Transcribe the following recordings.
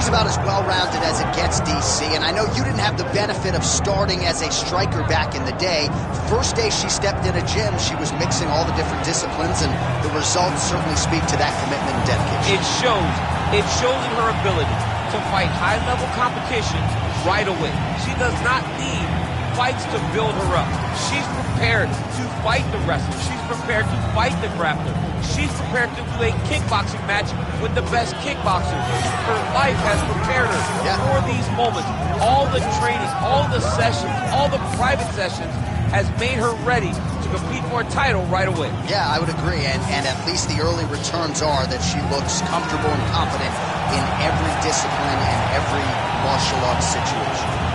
about as well-rounded as it gets, DC, and I know you didn't have the benefit of starting as a striker back in the day. First day she stepped in a gym, she was mixing all the different disciplines, and the results certainly speak to that commitment and dedication. It shows. It shows in her ability to fight high-level competition right away. She does not need fights to build her up. She's prepared to fight the wrestler. She's prepared to fight the grappler. She's prepared to do a kickboxing match with the best kickboxers. Her life has prepared her for these moments. All the training, all the sessions, all the private sessions has made her ready to compete for a title right away. Yeah, I would agree, and at least the early returns are that she looks comfortable and confident in every discipline and every martial arts situation.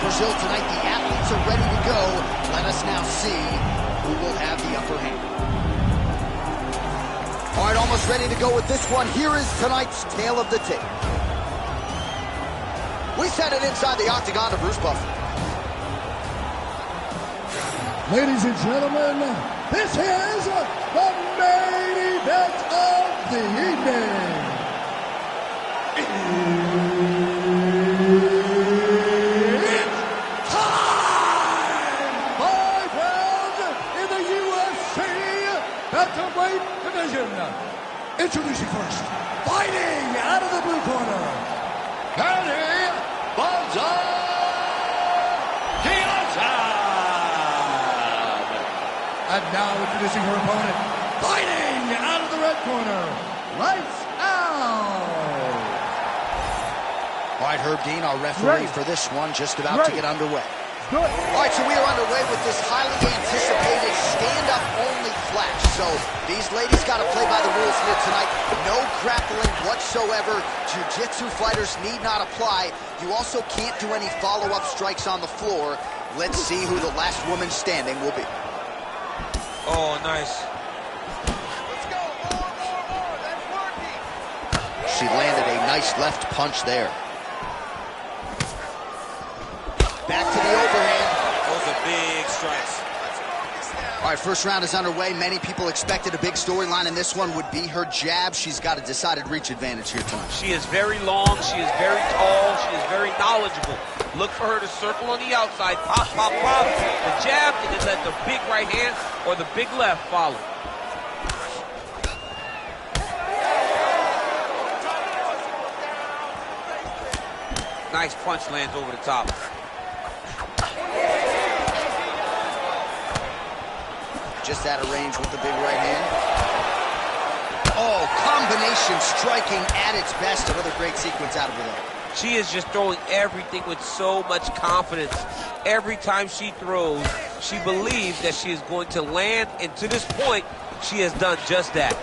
Brazil tonight. The athletes are ready to go. Let us now see who will have the upper hand. All right, almost ready to go with this one. Here is tonight's tale of the tape. We set it inside the octagon to Bruce Buffer. Ladies and gentlemen, this is the main event of the evening. Introducing first, fighting out of the blue corner, Pannie Kianzad. And now introducing her opponent, fighting out of the red corner, Lights Out. All right, Herb Dean, our referee for this one, just about to get underway. All right, so we are underway with this highly anticipated stand-up only flash. So these ladies got to play by the rules here tonight. No grappling whatsoever. Jiu-jitsu fighters need not apply. You also can't do any follow-up strikes on the floor. Let's see who the last woman standing will be. Oh, nice. Let's go. More. That's working. She landed a nice left punch there. Back to the overhand. Those are big strikes. All right, first round is underway. Many people expected a big storyline in this one would be her jab. She's got a decided reach advantage here tonight. She is very long. She is very tall. She is very knowledgeable. Look for her to circle on the outside. Pop, pop, pop. The jab, and then let the big right hand or the big left follow. Nice punch lands over the top. Just out of range with the big right hand. Oh, combination striking at its best. Another great sequence out of her there. She is just throwing everything with so much confidence. Every time she throws, she believes that she is going to land, and to this point, she has done just that.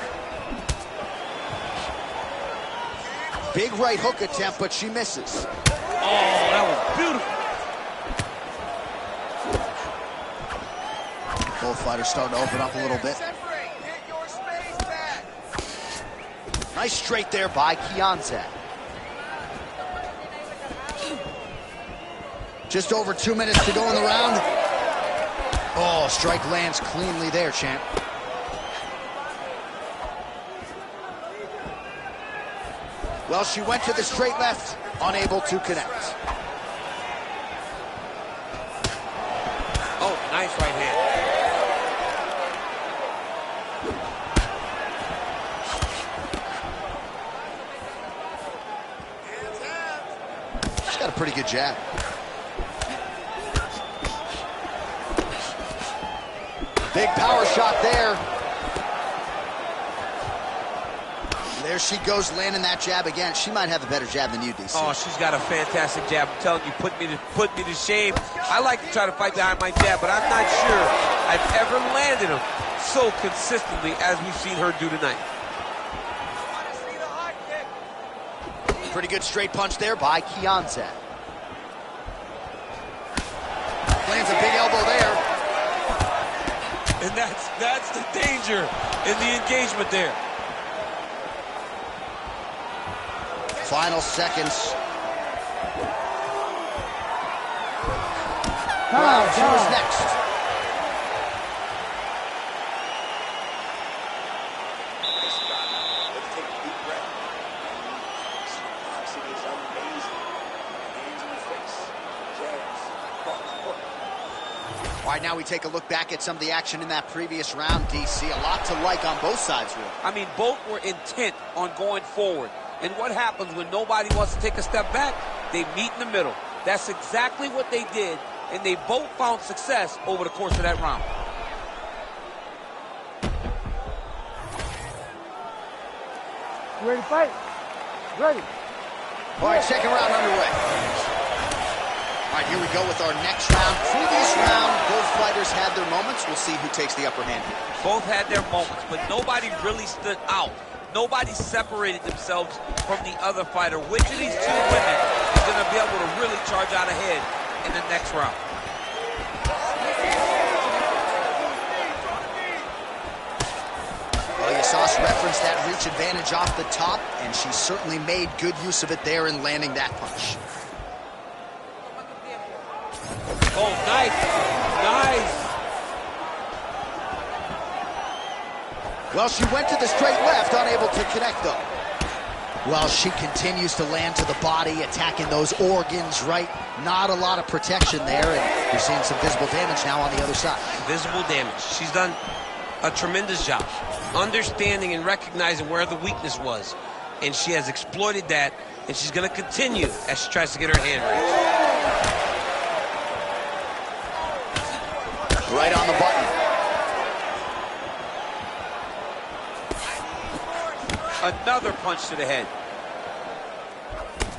Big right hook attempt, but she misses. Oh, that was beautiful. Both fighters starting to open up a little bit. Nice straight there by Kianzad. Just over 2 minutes to go in the round. Oh, strike lands cleanly there, champ. Well, she went to the straight left, unable to connect. nice right hand. She's got a pretty good jab. Big power shot there. There she goes, landing that jab again. She might have a better jab than you, DC. Oh, she's got a fantastic jab. I'm telling you, put me to shame. I like to try to fight behind my jab, but I'm not sure I've ever landed them so consistently as we've seen her do tonight. Pretty good straight punch there by Kianzad. Lands a big elbow there. And that's the danger in the engagement there. Final seconds. Round two is next. All right, now we take a look back at some of the action in that previous round, DC. A lot to like on both sides, really. I mean, both were intent on going forward. And what happens when nobody wants to take a step back? They meet in the middle. That's exactly what they did, and they both found success over the course of that round. You ready to fight? Ready. All right, second round underway. All right, here we go with our next round. Previous round, both fighters had their moments. We'll see who takes the upper hand here. Both had their moments, but nobody really stood out. Nobody separated themselves from the other fighter. Which of these two women is going to be able to really charge out ahead in the next round? Well, you saw us reference that reach advantage off the top, and she certainly made good use of it there in landing that punch. Oh, nice. Nice. Well, she went to the straight left, unable to connect, though. Well, she continues to land to the body, attacking those organs, right? Not a lot of protection there, and you're seeing some visible damage now on the other side. Visible damage. She's done a tremendous job understanding and recognizing where the weakness was, and she has exploited that, and she's going to continue as she tries to get her hand raised. Right on the button. Another punch to the head.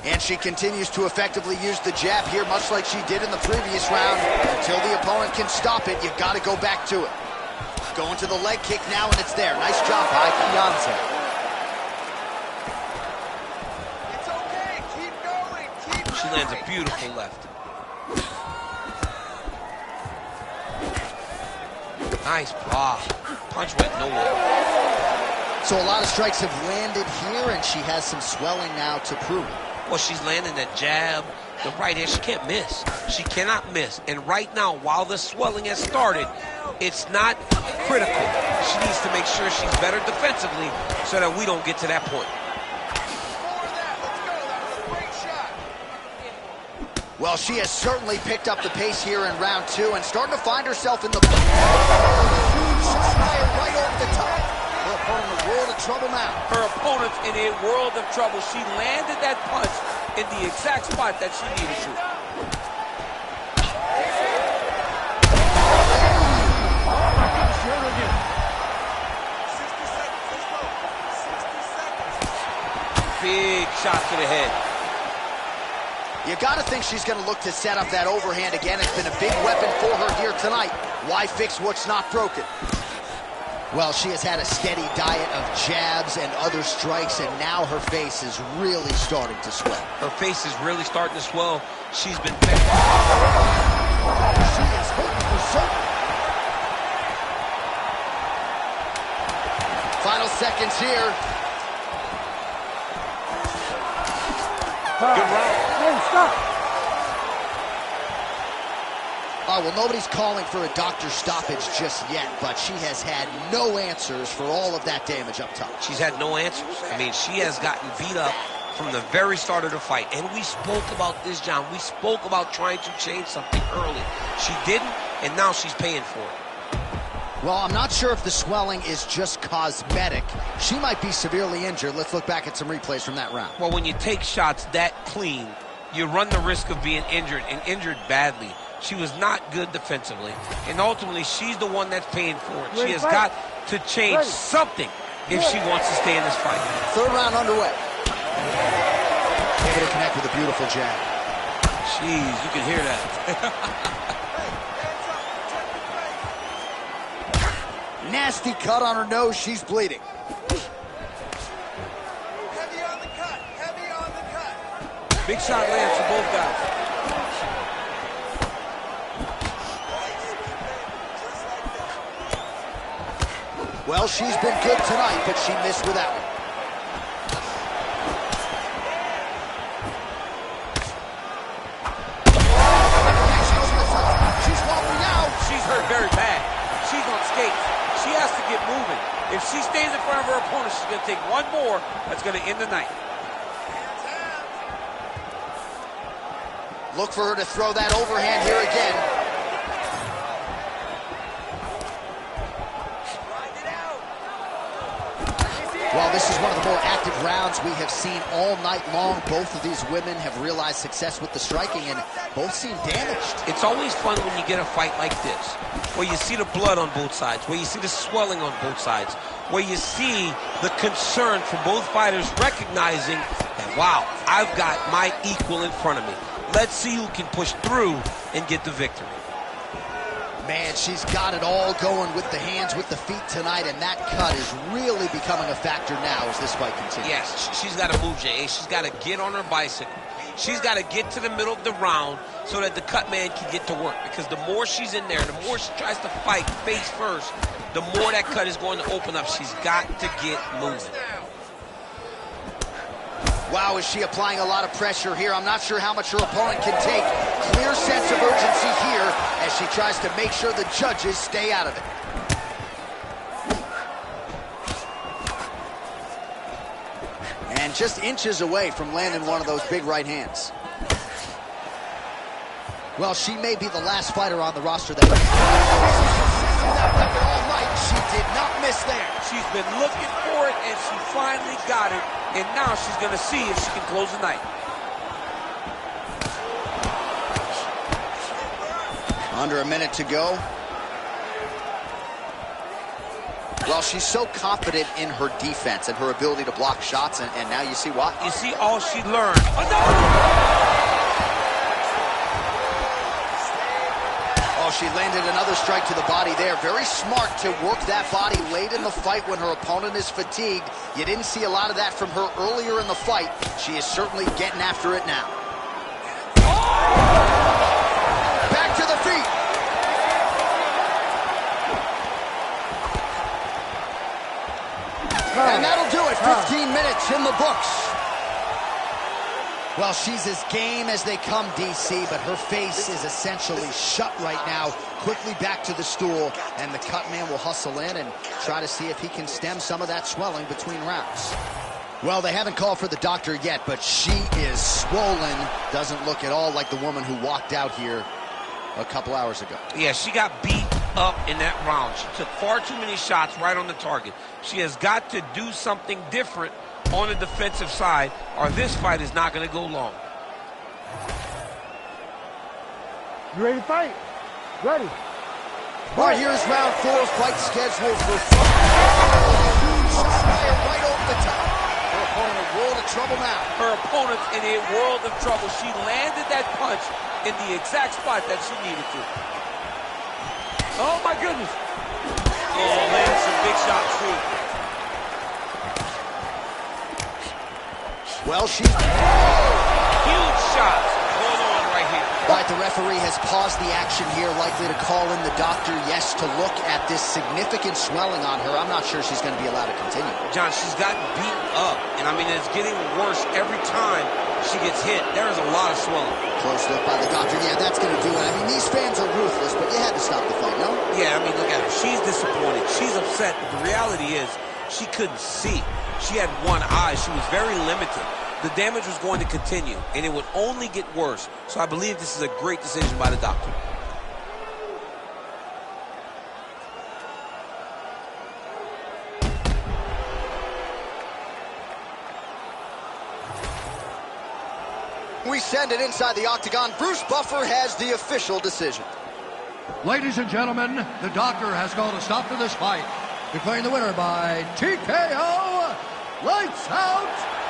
And she continues to effectively use the jab here, much like she did in the previous round. Until the opponent can stop it, you've got to go back to it. Going to the leg kick now, and it's there. Nice job by Kianzad. It's okay, keep going, keep going. She lands a beautiful left. Nice block. Punch went nowhere. So a lot of strikes have landed here, and she has some swelling now to prove it. Well, she's landing that jab, the right hand. She can't miss. She cannot miss. And right now, while the swelling has started, it's not critical. She needs to make sure she's better defensively so that we don't get to that point. More of that, let's go, that was a great shot. Well, she has certainly picked up the pace here in round two and starting to find herself in the... Huge shot by her right over the top. Her opponent in a world of trouble now. Her opponent's in a world of trouble. She landed that punch in the exact spot that she needed to. Big shot to the head. You got to think she's going to look to set up that overhand again. It's been a big weapon for her here tonight. Why fix what's not broken? Well, she has had a steady diet of jabs and other strikes, and now her face is really starting to swell. Her face is really starting to swell. She's been... She is hurting for certain. Final seconds here. Good round. Hey, stop. Oh, well, nobody's calling for a doctor stoppage just yet, but she has had no answers for all of that damage up top. She's had no answers. I mean, she has gotten beat up from the very start of the fight. And we spoke about this, John. We spoke about trying to change something early. She didn't, and now she's paying for it. Well, I'm not sure if the swelling is just cosmetic. She might be severely injured. Let's look back at some replays from that round. Well, when you take shots that clean, you run the risk of being injured, and injured badly. She was not good defensively, and ultimately she's the one that's paying for it. She has got to change something if she wants to stay in this fight. Third round underway. Able to connect with a beautiful jab. Jeez, you can hear that. Nasty cut on her nose. She's bleeding. Heavy on the cut. Heavy on the cut. Big shot lands for both guys. Well, she's been good tonight, but she missed with that one. She's walking out. She's hurt very bad. She's on skates. She has to get moving. If she stays in front of her opponent, she's going to take one more. That's going to end the night. Look for her to throw that overhand here again. Well, this is one of the more active rounds we have seen all night long. Both of these women have realized success with the striking, and both seem damaged. It's always fun when you get a fight like this, where you see the blood on both sides, where you see the swelling on both sides, where you see the concern from both fighters recognizing that, wow, I've got my equal in front of me. Let's see who can push through and get the victory. Man, she's got it all going with the hands, with the feet tonight, and that cut is really becoming a factor now as this fight continues. Yes, she's got to move, J.A. She's got to get on her bicycle. She's got to get to the middle of the round so that the cut man can get to work, because the more she's in there, the more she tries to fight face first, the more that cut is going to open up. She's got to get moving. Wow, is she applying a lot of pressure here? I'm not sure how much her opponent can take. Clear sense of urgency here as she tries to make sure the judges stay out of it. And just inches away from landing one of those big right hands. Well, she may be the last fighter on the roster that weapon all night. She did not miss there. She's been looking for it, and she finally got it. And now she's going to see if she can close the night. Under a minute to go. Well, she's so confident in her defense and her ability to block shots, and now you see why. You see all she learned. Oh, she landed another strike to the body there. Very smart to work that body late in the fight when her opponent is fatigued. You didn't see a lot of that from her earlier in the fight. She is certainly getting after it now. Back to the feet. And that'll do it. 15 minutes in the books. Well, she's as game as they come, DC, but her face is essentially shut right now. Quickly back to the stool, and the cut man will hustle in and try to see if he can stem some of that swelling between rounds. Well, they haven't called for the doctor yet, but she is swollen. Doesn't look at all like the woman who walked out here a couple hours ago. Yeah, she got beat up in that round. She took far too many shots right on the target. She has got to do something different on the defensive side, or this fight is not going to go long. You ready to fight? Ready. All right, here's round 4, fight scheduled for huge shot right over the top. Her opponent in a world of trouble now. Her opponent's in a world of trouble. She landed that punch in the exact spot that she needed to. Oh, my goodness. Oh, landed some big shots, too. Well, she's... Huge shots going on right here. All right, the referee has paused the action here, likely to call in the doctor, yes, to look at this significant swelling on her. I'm not sure she's going to be allowed to continue. John, she's gotten beat up, and I mean, it's getting worse every time she gets hit. There is a lot of swelling. Close look by the doctor. Yeah, that's going to do it. I mean, these fans are ruthless, but you had to stop the fight, no? Yeah, I mean, look at her. She's disappointed. She's upset, but the reality is she couldn't see. She had one eye. She was very limited. the damage was going to continue, and it would only get worse. So I believe this is a great decision by the doctor. We send it inside the octagon. Bruce Buffer has the official decision. Ladies and gentlemen, the doctor has called a stop to this fight, declaring the winner by TKO. Lights out.